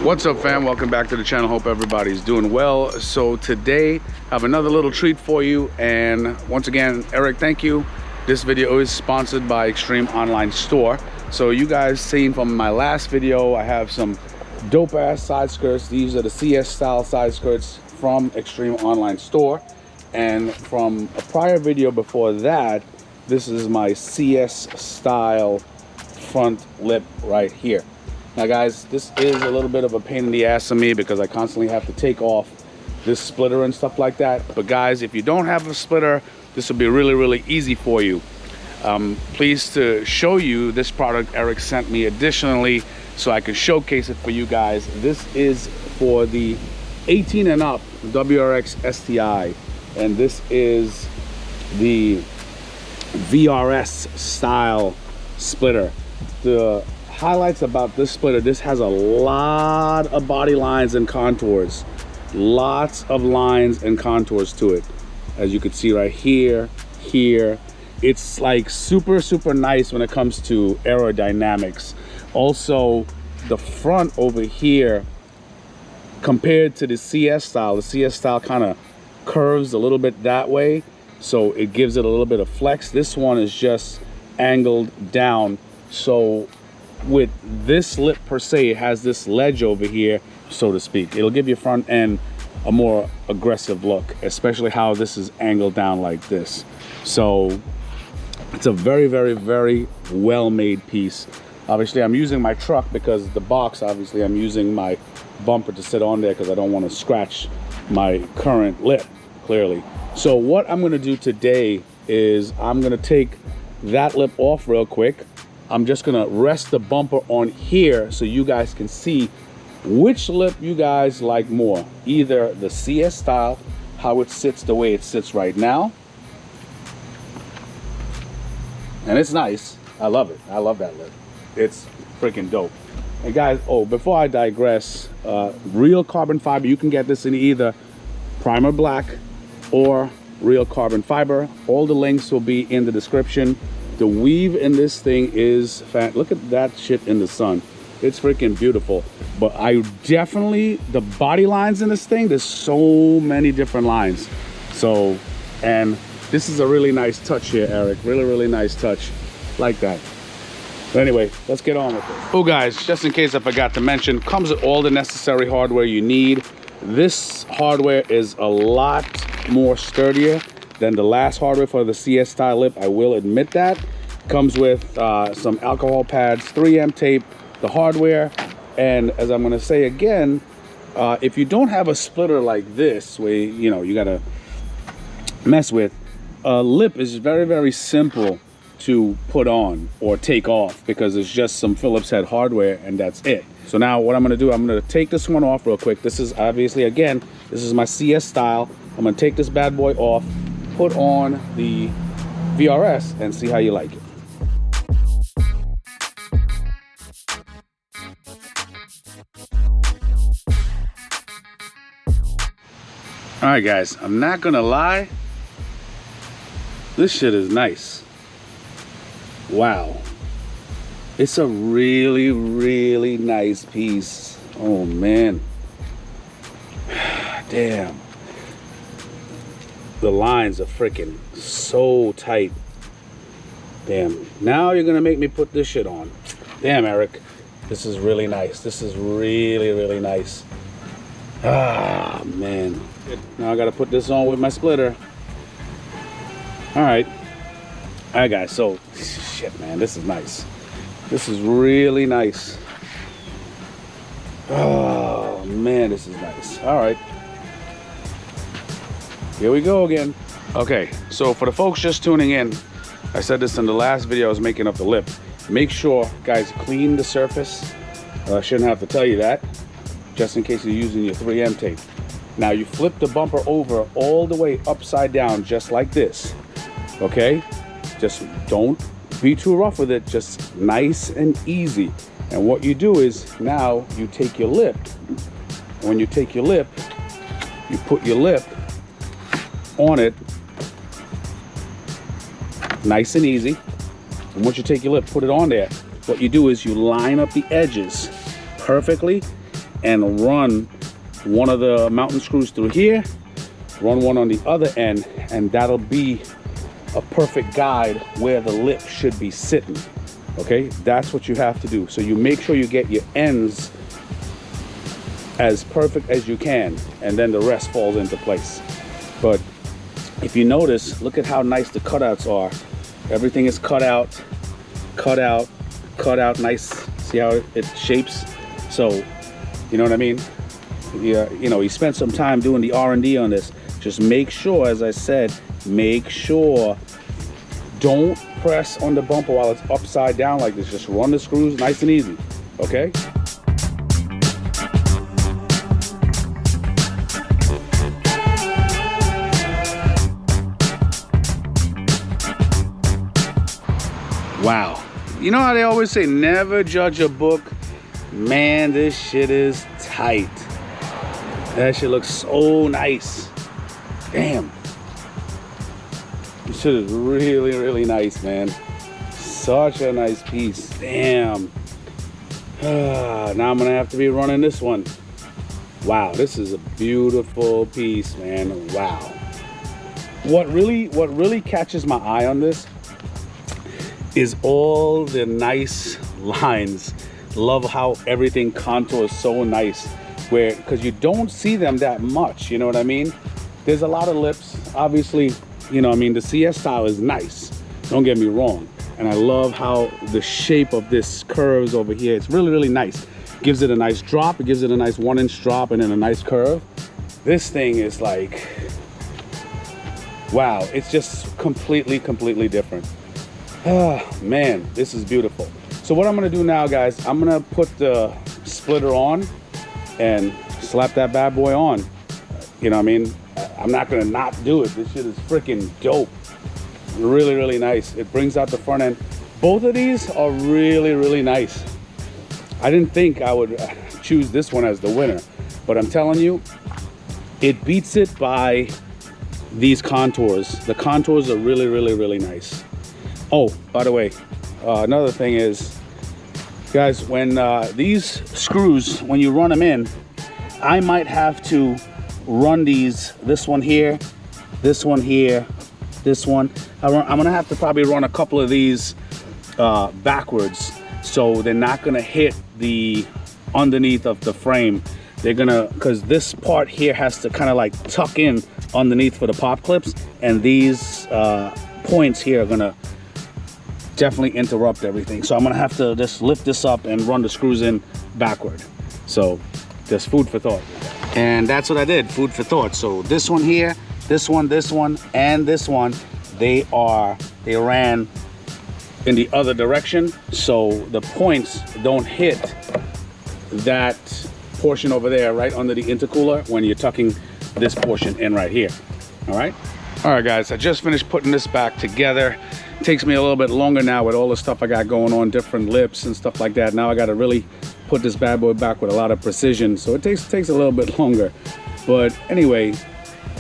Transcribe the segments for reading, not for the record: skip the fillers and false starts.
What's up, fam? Welcome back to the channel. Hope everybody's doing well. So today I have another little treat for you, and once again, Eric, thank you. This video is sponsored by Extreme Online Store. So you guys seen from my last video, I have some dope ass side skirts. These are the CS style side skirts from Extreme Online Store, and from a prior video before that, this is my CS style front lip right here. Now guys, this is a little bit of a pain in the ass for me because I constantly have to take off this splitter and stuff like that. But guys, if you don't have a splitter, this will be really easy for you. Pleased to show you this product Eric sent me additionally so I can showcase it for you guys. This is for the 18 and up WRX STI, and this is the VRS style splitter. The highlights about this splitter, this has a lot of body lines and contours, lots of lines and contours to it, as you can see right here. It's like super nice when it comes to aerodynamics. Also, the front over here, compared to the CS style, the CS style kind of curves a little bit that way, so it gives it a little bit of flex. This one is just angled down, so with this lip per se, it has this ledge over here, so to speak. It'll give your front end a more aggressive look, especially how this is angled down like this. So it's a very well made piece. Obviously I'm using my truck because the box, obviously I'm using my bumper to sit on there because I don't want to scratch my current lip, clearly. So what I'm going to do today is I'm going to take that lip off real quick. I'm just gonna rest the bumper on here so you guys can see which lip you guys like more. Either the CS style, how it sits the way it sits right now. And it's nice. I love it. I love that lip. It's freaking dope. And guys, oh, before I digress, real carbon fiber, you can get this in either primer black or real carbon fiber. All the links will be in the description. The weave in this thing is look at that shit in the sun. It's freaking beautiful. But I definitely, the body lines in this thing, there's so many different lines. So, and this is a really nice touch here, Eric. Really nice touch. Like that. But anyway, let's get on with it. Oh guys, just in case I forgot to mention, comes with all the necessary hardware you need. This hardware is a lot more sturdier than the last hardware for the CS style lip, I will admit that. Comes with some alcohol pads, 3M tape, the hardware, and as I'm gonna say again, if you don't have a splitter like this, where you gotta mess with, a lip is very simple to put on or take off because it's just some Phillips head hardware and that's it. So now what I'm gonna do, I'm gonna take this one off real quick. This is obviously, again, this is my CS style. I'm gonna take this bad boy off, put on the VRS, and see how you like it. All right guys, I'm not gonna lie, this shit is nice. Wow, it's a really nice piece. Oh man, damn. The lines are freaking so tight. Damn, now you're gonna make me put this shit on. Damn, Eric, this is really nice. This is really nice. Ah, man. Now I gotta put this on with my splitter. All right, guys, so shit, man, this is nice. This is really nice. Oh man, this is nice. All right, here we go again. Okay, so for the folks just tuning in, I said this in the last video I was making up the lip. Make sure, guys, clean the surface. I shouldn't have to tell you that, just in case you're using your 3M tape. Now you flip the bumper over all the way upside down, just like this, okay? Just don't be too rough with it, just nice and easy. And what you do is, now you take your lip. And when you take your lip, you put your lip on it, nice and easy. And once you take your lip, put it on there, what you do is you line up the edges perfectly, and run one of the mountain screws through here, run one on the other end, and that'll be a perfect guide where the lip should be sitting. Okay, that's what you have to do. So you make sure you get your ends as perfect as you can, and then the rest falls into place. But if you notice, look at how nice the cutouts are. Everything is cut out, nice. See how it shapes? So, you know what I mean? Yeah, you know, he spent some time doing the R&D on this. Just make sure, as I said, make sure don't press on the bumper while it's upside down like this. Just run the screws nice and easy, okay? Wow. You know how they always say never judge a book? Man, this shit is tight. That shit looks so nice. Damn. This shit is really, really nice, man. Such a nice piece. Damn. Now I'm gonna have to be running this one. Wow, this is a beautiful piece, man. Wow. What really catches my eye on this is all the nice lines. Love how everything contours so nice, where because you don't see them that much, you know what I mean? There's a lot of lips, obviously, you know, I mean, the CS style is nice, don't get me wrong, and I love how the shape of this curves over here. It's really, really nice. Gives it a nice drop, it gives it a nice 1-inch drop and then a nice curve. This thing is like, wow, it's just completely different. Ah, man, this is beautiful. So what I'm gonna do now, guys, I'm gonna put the splitter on and slap that bad boy on. You know what I mean? I'm not gonna not do it. This shit is freaking dope. Really, really nice. It brings out the front end. Both of these are really, really nice. I didn't think I would choose this one as the winner, but I'm telling you, it beats it by these contours. The contours are really, really, really nice. Oh, by the way, another thing is, guys, when these screws, when you run them in, I might have to run this one here, this one here, this one. I'm gonna have to probably run a couple of these backwards, so they're not gonna hit the underneath of the frame. They're gonna, because this part here has to kind of like tuck in underneath for the pop clips, and these points here are gonna definitely interrupt everything. So I'm gonna have to just lift this up and run the screws in backward. So just food for thought. And that's what I did, food for thought. So this one here, this one, and this one, they ran in the other direction, so the points don't hit that portion over there right under the intercooler when you're tucking this portion in right here. All right, guys, I just finished putting this back together. It takes me a little bit longer now with all the stuff I got going on, different lips and stuff like that. Now I got to really put this bad boy back with a lot of precision, so it takes a little bit longer. But anyway,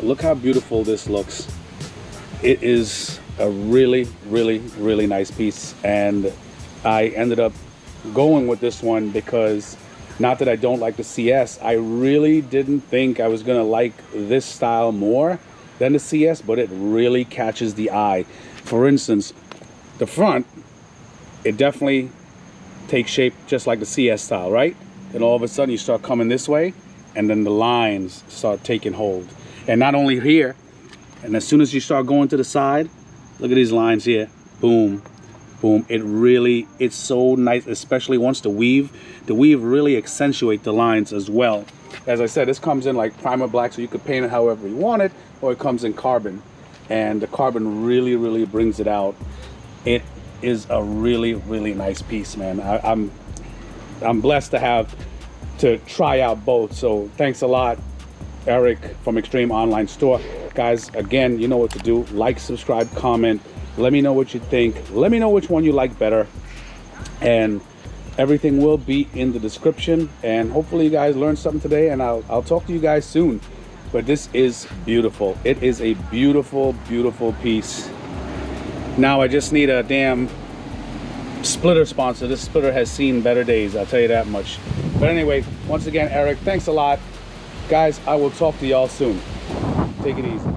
look how beautiful this looks. It is a really, really, really nice piece, and I ended up going with this one because, not that I don't like the CS, I really didn't think I was gonna like this style more than the CS, but it really catches the eye. For instance, the front, it definitely takes shape just like the CS style, right? Then all of a sudden you start coming this way, and then the lines start taking hold. And not only here, and as soon as you start going to the side, look at these lines here, boom, boom. It's so nice, especially once the weave really accentuates the lines as well. As I said, this comes in like primer black, so you could paint it however you want it, or it comes in carbon, and the carbon really, really brings it out. It is a really, really nice piece, man. I'm blessed to try out both. So thanks a lot, Eric from Extreme Online Store. Guys, again, you know what to do. Like, subscribe, comment. Let me know what you think. Let me know which one you like better. And everything will be in the description. And hopefully you guys learned something today, and I'll talk to you guys soon. But this is beautiful. It is a beautiful, beautiful piece. Now I just need a damn splitter sponsor. This splitter has seen better days, I'll tell you that much. But anyway, once again, Eric, thanks a lot. Guys, I will talk to y'all soon. Take it easy.